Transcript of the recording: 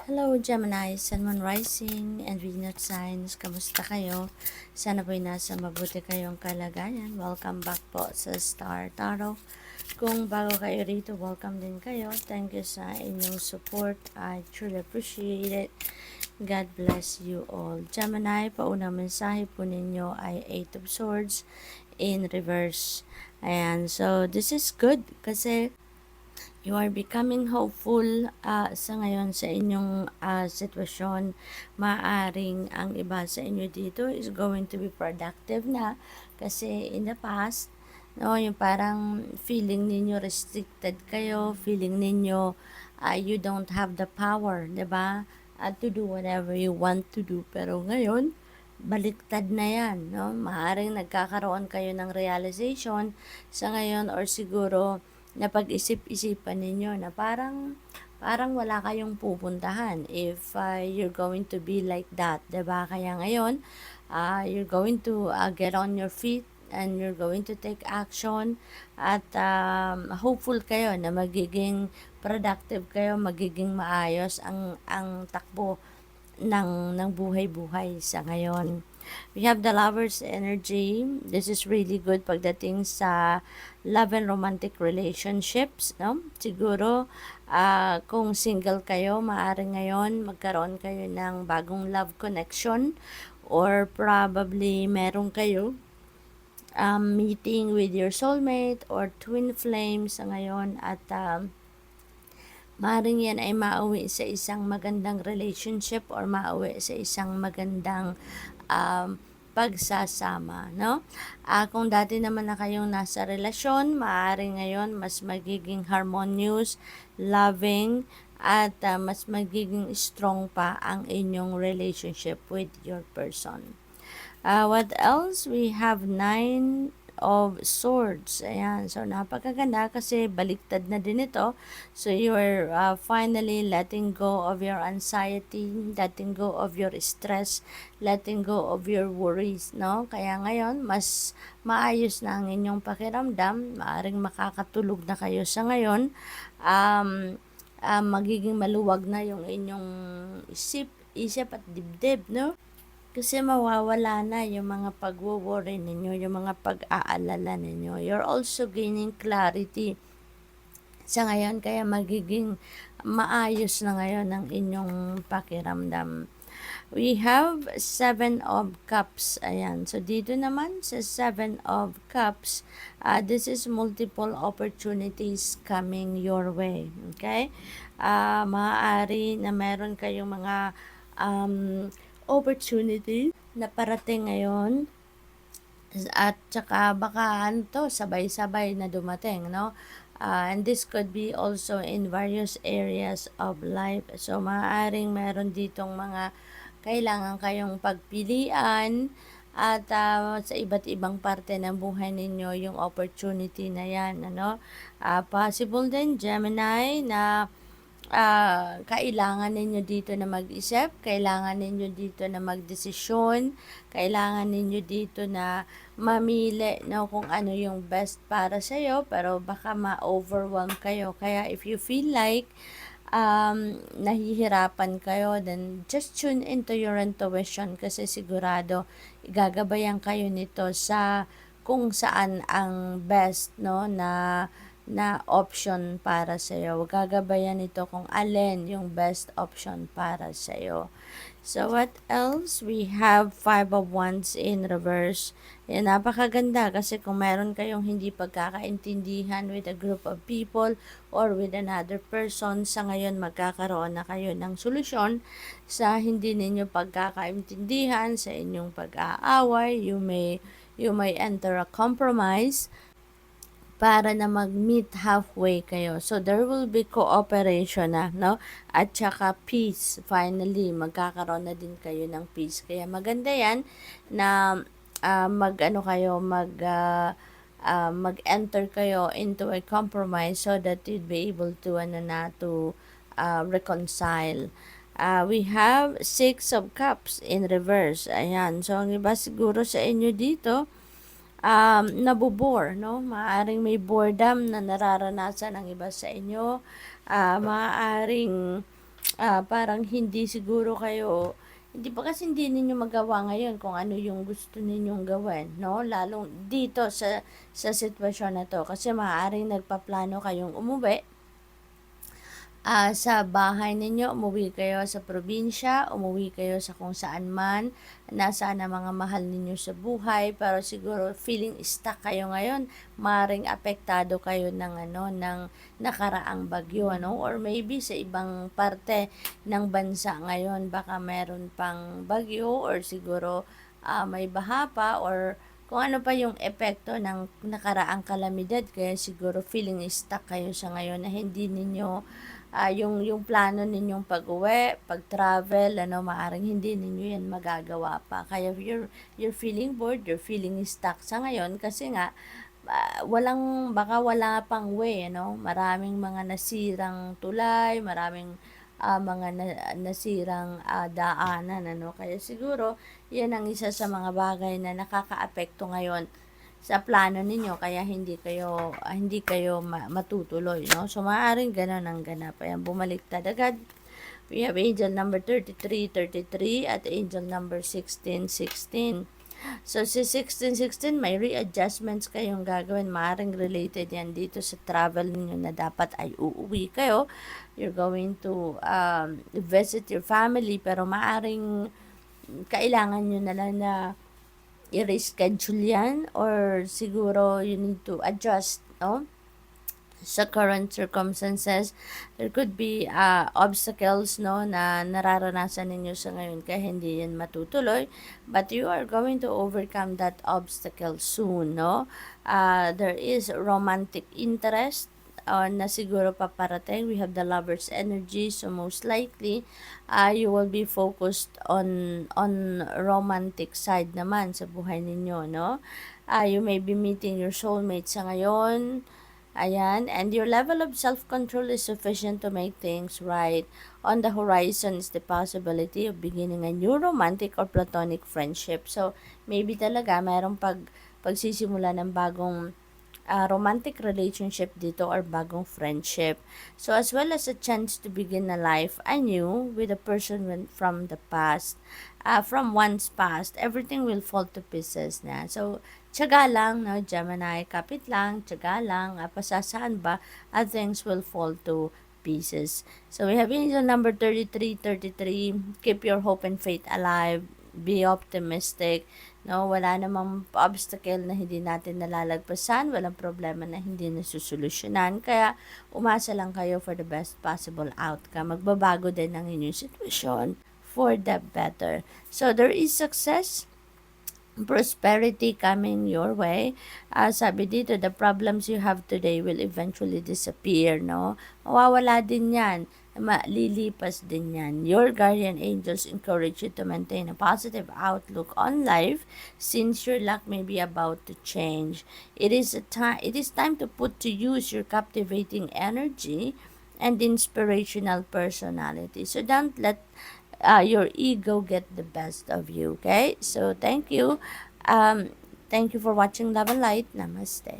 Hello Gemini, Sun, Moon Rising, and Venus Signs. Kamusta kayo? Sana po'y nasa mabuti kayong kalagayan. Welcome back po sa Star Tarot. Kung bago kayo rito, welcome din kayo. Thank you sa inyong support. I truly appreciate it. God bless you all. Gemini, paunang mensahe po ninyo ay 8 of Swords in reverse. Ayan, so this is good kasi you are becoming hopeful sa ngayon sa inyong sitwasyon. Maaring ang iba sa inyo dito is going to be productive na kasi in the past, no, yung parang feeling ninyo restricted kayo, feeling ninyo you don't have the power, 'di ba? To do whatever you want to do. Pero ngayon, baliktad na yan, no? Maaring nagkakaroon kayo ng realization sa ngayon or siguro napag-isip-isipan ninyo na parang wala kayong pupuntahan if you're going to be like that, 'di ba? Kaya ngayon, you're going to get on your feet and you're going to take action at hopeful kayo na magiging productive kayo, magiging maayos ang takbo ng buhay-buhay sa ngayon. We have the Lover's energy. This is really good pagdating sa love and romantic relationships, no? Siguro, kung single kayo, maaari ngayon magkaroon kayo ng bagong love connection or probably meron kayo meeting with your soulmate or twin flame sa ngayon at maaaring yan ay mauwi sa isang magandang relationship or mauwi sa isang magandang pagsasama, no? Kung dati naman na kayong nasa relasyon, maaaring ngayon mas magiging harmonious, loving, at mas magiging strong pa ang inyong relationship with your person. What else? We have 9 of Swords. Ayan. So, napakaganda kasi baliktad na din ito. So, you're finally letting go of your anxiety, letting go of your stress, letting go of your worries, no? Kaya ngayon, mas maayos na ang inyong pakiramdam. Maaring makakatulog na kayo sa ngayon. Magiging maluwag na yung inyong isip at dibdib, no? Kasi mawawala na yung mga pagwo-worry ninyo, yung mga pag-aalala ninyo. You're also gaining clarity sa ngayon, kaya magiging maayos na ngayon ang inyong pakiramdam. We have 7 of Cups. Ayan. So, dito naman sa 7 of Cups, this is multiple opportunities coming your way. Okay? Maaari na meron kayong mga opportunity na parating ngayon at saka baka sabay-sabay na dumating, no? And this could be also in various areas of life. So, maaaring meron ditong mga kailangan kayong pagpilian at sa iba't ibang parte ng buhay ninyo yung opportunity na yan, ano? Possible din, Gemini, na kailangan ninyo dito na mag-isip, kailangan ninyo dito na magdesisyon, kailangan ninyo dito na mamili no, kung ano yung best para sa iyo, pero baka ma-overwhelm kayo. Kaya if you feel like nahihirapan kayo, then just tune into your intuition kasi sigurado gagabayan kayo nito sa kung saan ang best, no, na option para sa iyo. Gagabayan ito kung alin yung best option para sa iyo. So, what else? We have 5 of Wands in reverse. Yan, napakaganda kasi kung meron kayong hindi pagkakaintindihan with a group of people or with another person, sa ngayon magkakaroon na kayo ng solusyon sa hindi ninyo pagkakaintindihan, sa inyong pag-aaway. You may enter a compromise para na mag-meet halfway kayo. So, there will be cooperation na, no? At saka peace. Finally, magkakaroon na din kayo ng peace. Kaya maganda yan na mag-enter kayo into a compromise so that you'd be able to, reconcile. We have 6 of Cups in reverse. Ayan. So, ang iba siguro sa inyo dito, nabobore, no? Maaaring may boredom na nararanasan ng iba sa inyo. Maaaring parang hindi siguro kayo, hindi pa kasi hindi ninyo magawa ngayon kung ano yung gusto ninyong gawin, no? Lalong dito sa sitwasyon na to. Kasi maaaring nagpaplano kayong umuwi sa bahay ninyo, umuwi kayo sa probinsya, umuwi kayo sa kung saan man, nasaan ang mga mahal ninyo sa buhay, pero siguro feeling stuck kayo ngayon, maring apektado kayo ng ng nakaraang bagyo, ano, or maybe sa ibang parte ng bansa ngayon, baka meron pang bagyo, or siguro may baha pa, or kung ano pa yung epekto ng nakaraang kalamidad, kaya siguro feeling stuck kayo sa ngayon na hindi ninyo yung plano ninyong pag-uwi, pag-travel, maaring hindi ninyo yan magagawa pa. Kaya you're feeling bored, you're feeling stuck sa ngayon kasi nga, baka wala pang way, maraming mga nasirang tulay, maraming mga nasirang daanan, kaya siguro, yan ang isa sa mga bagay na nakakaapekto ngayon sa plano ninyo kaya hindi kayo matutuloy, no? So maaaring ganun ang ganap. Ayan, bumaliktad agad. We have angel number 33 at angel number 16. So si 16 may readjustments kayong gagawin. Maaaring related yan dito sa travel ninyo na dapat ay uuwi kayo. You're going to visit your family, pero maaaring kailangan nyo na lang na i-reschedule yan, or siguro you need to adjust, no? Sa current circumstances, there could be obstacles, no, na nararanasan ninyo sa ngayon kaya hindi yan matutuloy, but you are going to overcome that obstacle soon, no? There is romantic interest na siguro paparating. We have the lover's energy, so most likely you will be focused on romantic side naman sa buhay ninyo, no? You may be meeting your soulmate sa ngayon. Ayan, and your level of self-control is sufficient to make things right. On the horizon is the possibility of beginning a new romantic or platonic friendship. So, maybe talaga mayroong pagsisimula ng bagong romantic relationship dito or bagong friendship. So, as well as a chance to begin a life anew with a person from the past. From one's past, everything will fall to pieces na. So, tiyaga lang, no, Gemini, kapit lang, tiyaga lang, pasasaan ba, things will fall to pieces. So, we have angel number 33, keep your hope and faith alive, be optimistic, no, wala namang obstacle na hindi natin nalalagpasan, walang problema na hindi nasusolusyonan, kaya umasa lang kayo for the best possible outcome. Magbabago din ang inyong sitwasyon for the better. So, there is success, prosperity coming your way. Sabi dito, the problems you have today will eventually disappear, no? Mawawala din yan. Malilipas din yan. Your guardian angels encourage you to maintain a positive outlook on life since your luck may be about to change. It is time to put to use your captivating energy and inspirational personality. So don't let your ego get the best of you, okay? So thank you for watching Love and Light. Namaste.